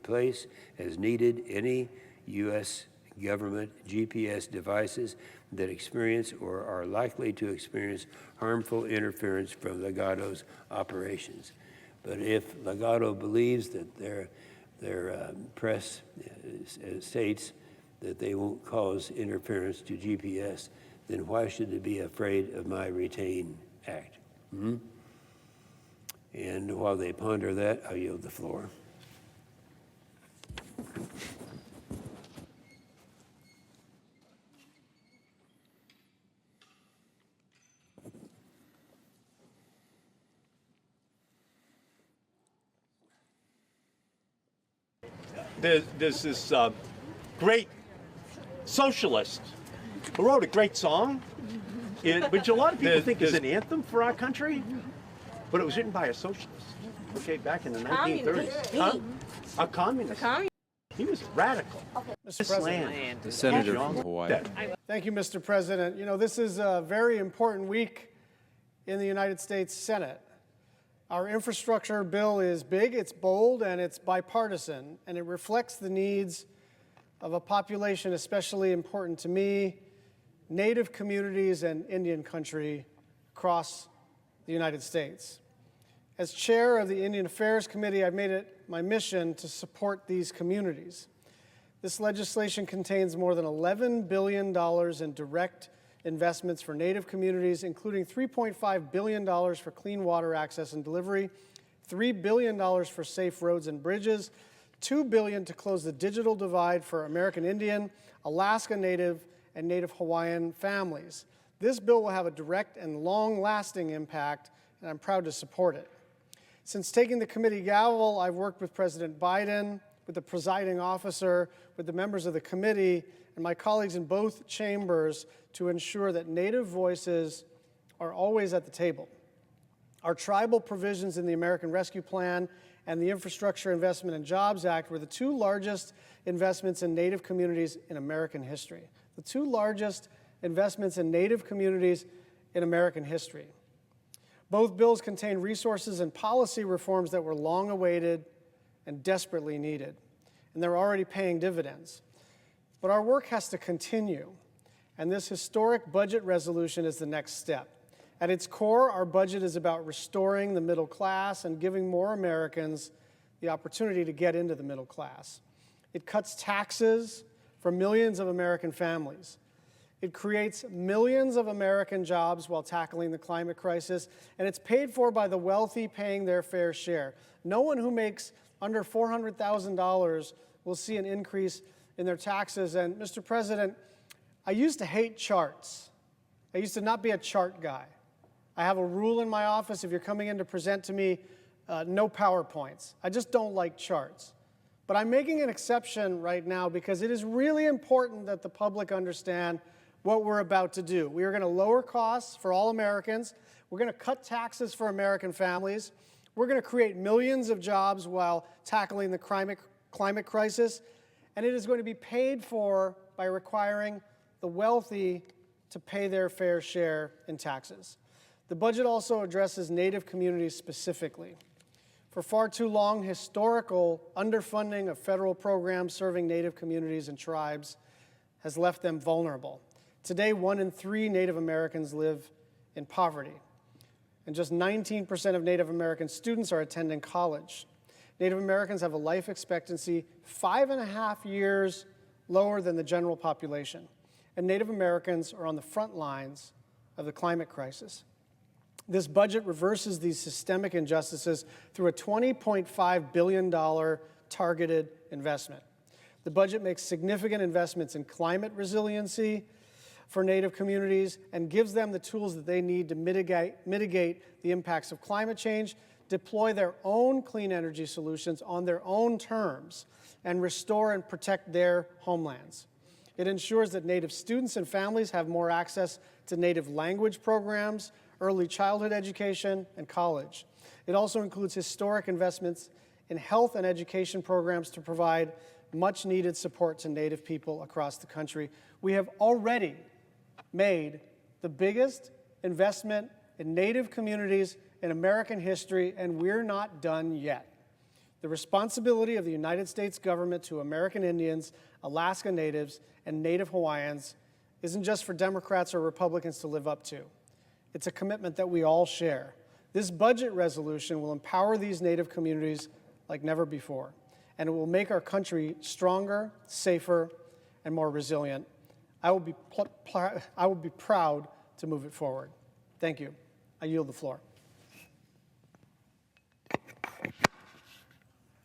replace as needed any U.S. government GPS devices that experience or are likely to experience harmful interference from Legato's operations. But if Legato believes that their press states that they won't cause interference to GPS, then why should they be afraid of my retain act? And while they ponder that, I yield the floor. There's this great socialist who wrote a great song, which a lot of people think is an anthem for our country, but it was written by a socialist, okay, back in the 1930s. Huh? A communist. He was radical. Okay. Mr. President, the senator from Hawaii. Thank you, Mr. President. You know, this is a very important week in the United States Senate. Our infrastructure bill is big, it's bold, and it's bipartisan, and it reflects the needs of a population especially important to me, Native communities and Indian country across the United States. As chair of the Indian Affairs Committee, I've made it my mission to support these communities. This legislation contains more than $11 billion in direct investments for Native communities, including $3.5 billion for clean water access and delivery, $3 billion for safe roads and bridges, $2 billion to close the digital divide for American Indian, Alaska Native, and Native Hawaiian families. This bill will have a direct and long-lasting impact, and I'm proud to support it. Since taking the committee gavel, I've worked with President Biden, with the presiding officer, with the members of the committee, and my colleagues in both chambers to ensure that Native voices are always at the table. Our tribal provisions in the American Rescue Plan and the Infrastructure Investment and Jobs Act were the two largest investments in Native communities in American history. The two largest investments in Native communities in American history. Both bills contain resources and policy reforms that were long awaited and desperately needed, and they're already paying dividends. But our work has to continue, and this historic budget resolution is the next step. At its core, our budget is about restoring the middle class and giving more Americans the opportunity to get into the middle class. It cuts taxes for millions of American families. It creates millions of American jobs while tackling the climate crisis, and it's paid for by the wealthy paying their fair share. No one who makes under $400,000 will see an increase in their taxes. And Mr. President, I used to hate charts. I used to not be a chart guy. I have a rule in my office: if you're coming in to present to me, no PowerPoints. I just don't like charts. But I'm making an exception right now because it is really important that the public understand what we're about to do. We are going to lower costs for all Americans. We're going to cut taxes for American families. We're going to create millions of jobs while tackling the climate crisis. And it is going to be paid for by requiring the wealthy to pay their fair share in taxes. The budget also addresses Native communities specifically. For far too long, historical underfunding of federal programs serving Native communities and tribes has left them vulnerable. Today, 1 in 3 Native Americans live in poverty, and just 19% of Native American students are attending college. Native Americans have a life expectancy 5.5 years lower than the general population, and Native Americans are on the front lines of the climate crisis. This budget reverses these systemic injustices through a $20.5 billion targeted investment. The budget makes significant investments in climate resiliency for Native communities and gives them the tools that they need to mitigate the impacts of climate change, deploy their own clean energy solutions on their own terms, and restore and protect their homelands. It ensures that Native students and families have more access to Native language programs, early childhood education, and college. It also includes historic investments in health and education programs to provide much-needed support to Native people across the country. We have already made the biggest investment in Native communities in American history, and we're not done yet. The responsibility of the United States government to American Indians, Alaska Natives, and Native Hawaiians isn't just for Democrats or Republicans to live up to. It's a commitment that we all share. This budget resolution will empower these Native communities like never before, and it will make our country stronger, safer, and more resilient. I will be proud to move it forward. Thank you. I yield the floor.